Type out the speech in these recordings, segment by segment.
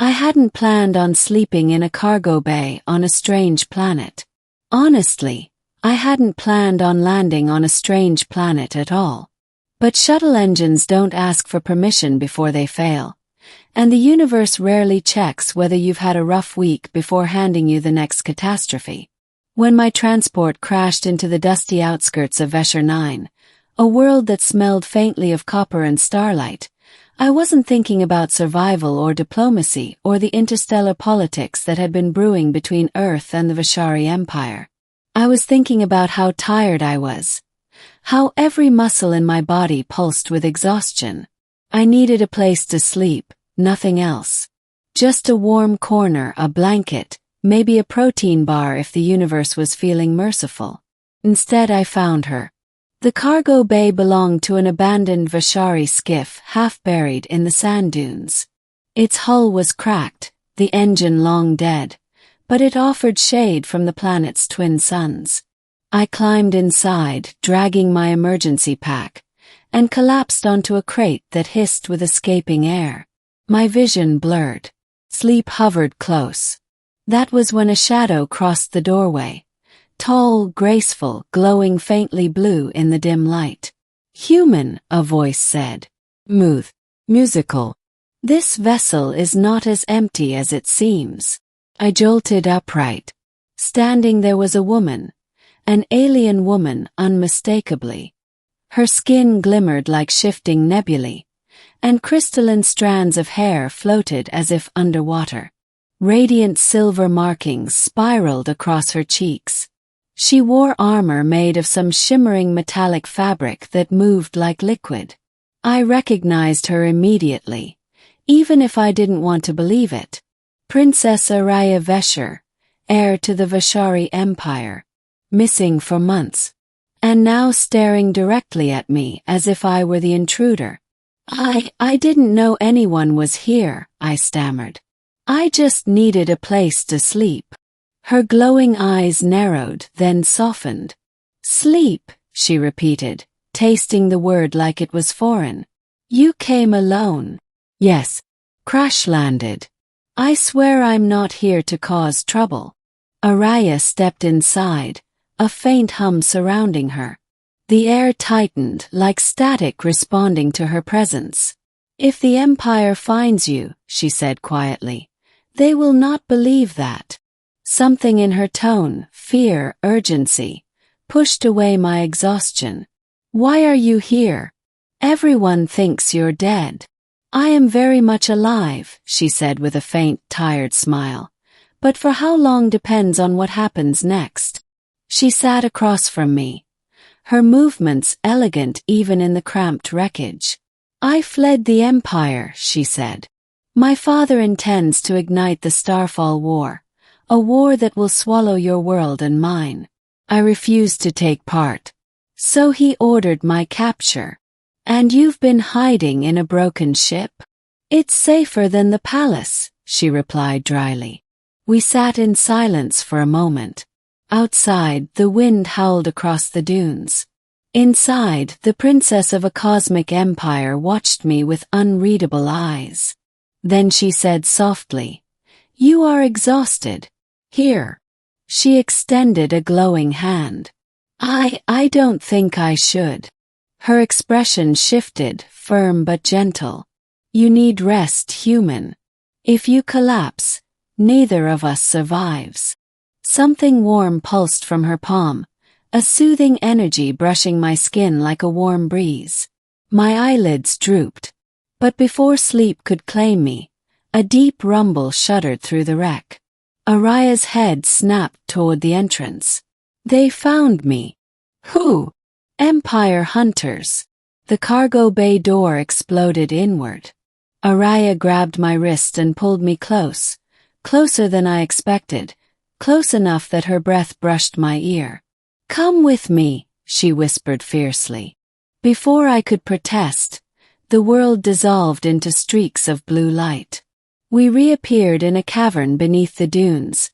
I hadn't planned on sleeping in a cargo bay on a strange planet. Honestly, I hadn't planned on landing on a strange planet at all. But shuttle engines don't ask for permission before they fail. And the universe rarely checks whether you've had a rough week before handing you the next catastrophe. When my transport crashed into the dusty outskirts of Vesher 9, a world that smelled faintly of copper and starlight, I wasn't thinking about survival or diplomacy or the interstellar politics that had been brewing between Earth and the Vishari Empire. I was thinking about how tired I was. How every muscle in my body pulsed with exhaustion. I needed a place to sleep, nothing else. Just a warm corner, a blanket, maybe a protein bar if the universe was feeling merciful. Instead I found her. The cargo bay belonged to an abandoned Vishari skiff half buried in the sand dunes. Its hull was cracked, the engine long dead, but it offered shade from the planet's twin suns. I climbed inside, dragging my emergency pack, and collapsed onto a crate that hissed with escaping air. My vision blurred. Sleep hovered close. That was when a shadow crossed the doorway. Tall, graceful, glowing faintly blue in the dim light. Human, a voice said. Smooth. Musical. This vessel is not as empty as it seems. I jolted upright. Standing there was a woman. An alien woman, unmistakably. Her skin glimmered like shifting nebulae, and crystalline strands of hair floated as if underwater. Radiant silver markings spiraled across her cheeks. She wore armor made of some shimmering metallic fabric that moved like liquid. I recognized her immediately, even if I didn't want to believe it. Princess Araya Vesher, heir to the Vishari Empire, missing for months, and now staring directly at me as if I were the intruder. I didn't know anyone was here, I stammered. I just needed a place to sleep. Her glowing eyes narrowed, then softened. Sleep, she repeated, tasting the word like it was foreign. You came alone. Yes. Crash-landed. I swear I'm not here to cause trouble. Araya stepped inside, a faint hum surrounding her. The air tightened like static responding to her presence. If the Empire finds you, she said quietly, they will not believe that. Something in her tone, fear, urgency, pushed away my exhaustion. Why are you here? Everyone thinks you're dead. I am very much alive, she said with a faint, tired smile. But for how long depends on what happens next. She sat across from me. Her movements elegant even in the cramped wreckage. I fled the Empire, she said. My father intends to ignite the Starfall War, a war that will swallow your world and mine. I refused to take part. So he ordered my capture. And you've been hiding in a broken ship? It's safer than the palace, she replied dryly. We sat in silence for a moment. Outside, the wind howled across the dunes. Inside, the princess of a cosmic empire watched me with unreadable eyes. Then she said softly, "You are exhausted. Here." She extended a glowing hand. I don't think I should." Her expression shifted, firm but gentle. "You need rest, human. If you collapse, neither of us survives." Something warm pulsed from her palm, a soothing energy brushing my skin like a warm breeze. My eyelids drooped. But before sleep could claim me, a deep rumble shuddered through the wreck. Araya's head snapped toward the entrance. "They found me." "Who?" "Empire hunters." The cargo bay door exploded inward. Araya grabbed my wrist and pulled me close, closer than I expected, close enough that her breath brushed my ear. "Come with me," she whispered fiercely. Before I could protest, the world dissolved into streaks of blue light. We reappeared in a cavern beneath the dunes,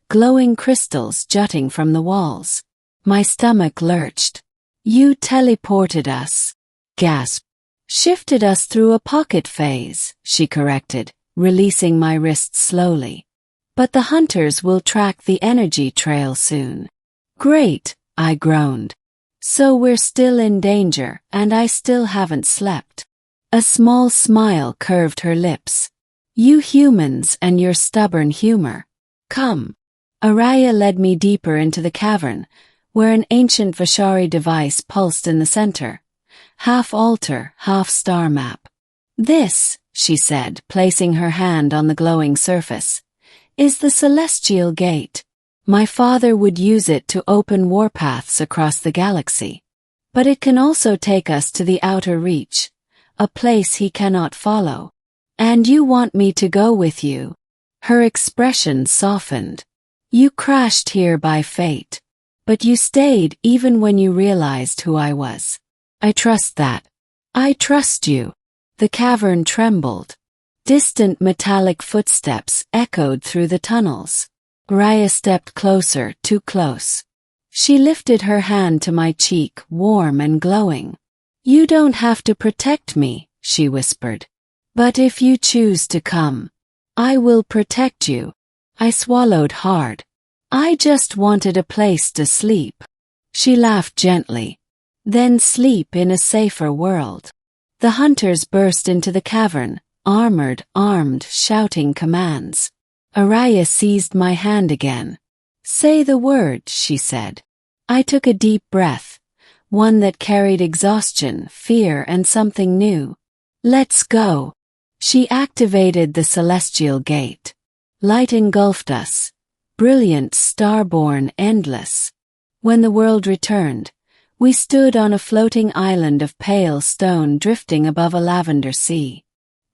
glowing crystals jutting from the walls. My stomach lurched. "You teleported us." Gasp. "Shifted us through a pocket phase," she corrected, releasing my wrists slowly. But the hunters will track the energy trail soon. Great, I groaned. So we're still in danger, and I still haven't slept. A small smile curved her lips. You humans and your stubborn humor. Come. Araya led me deeper into the cavern, where an ancient Vishari device pulsed in the center. Half altar, half star map. This, she said, placing her hand on the glowing surface, is the celestial gate. My father would use it to open warpaths across the galaxy. But it can also take us to the outer reach, a place he cannot follow. And you want me to go with you? Her expression softened. You crashed here by fate. But you stayed even when you realized who I was. I trust that. I trust you. The cavern trembled. Distant metallic footsteps echoed through the tunnels. Raya stepped closer, too close. She lifted her hand to my cheek, warm and glowing. You don't have to protect me, she whispered. But if you choose to come, I will protect you. I swallowed hard. I just wanted a place to sleep. She laughed gently. Then sleep in a safer world. The hunters burst into the cavern, armored, armed, shouting commands. Araya seized my hand again. Say the word, she said. I took a deep breath, one that carried exhaustion, fear, and something new. Let's go. She activated the celestial gate. Light engulfed us, brilliant, star-born, endless. When the world returned, we stood on a floating island of pale stone drifting above a lavender sea.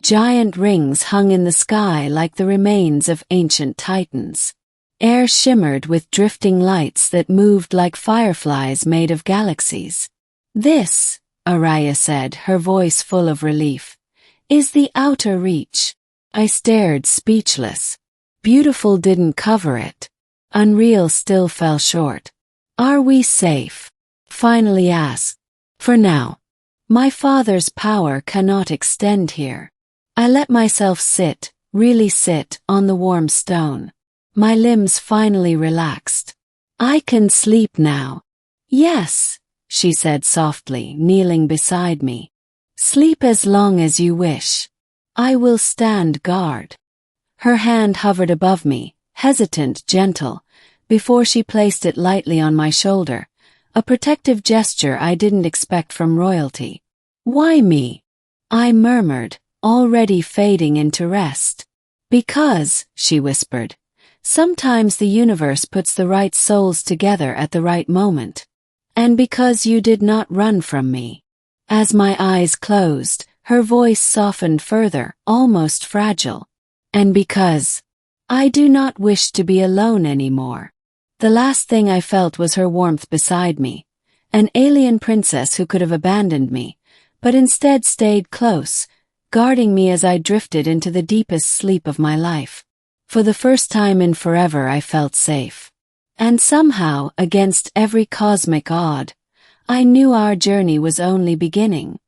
Giant rings hung in the sky like the remains of ancient titans. Air shimmered with drifting lights that moved like fireflies made of galaxies. This, Araya said, her voice full of relief, is the outer reach. I stared, speechless. Beautiful didn't cover it. Unreal still fell short. Are we safe? Finally asked. For now. My father's power cannot extend here. I let myself sit, really sit, on the warm stone. My limbs finally relaxed. I can sleep now. Yes, she said softly, kneeling beside me. Sleep as long as you wish. I will stand guard. Her hand hovered above me, hesitant, gentle, before she placed it lightly on my shoulder, a protective gesture I didn't expect from royalty. Why me? I murmured, already fading into rest. Because, she whispered, sometimes the universe puts the right souls together at the right moment. And because you did not run from me. As my eyes closed, her voice softened further, almost fragile. And because I do not wish to be alone anymore. The last thing I felt was her warmth beside me, an alien princess who could have abandoned me, but instead stayed close, guarding me as I drifted into the deepest sleep of my life. For the first time in forever I felt safe. And somehow, against every cosmic odd, I knew our journey was only beginning.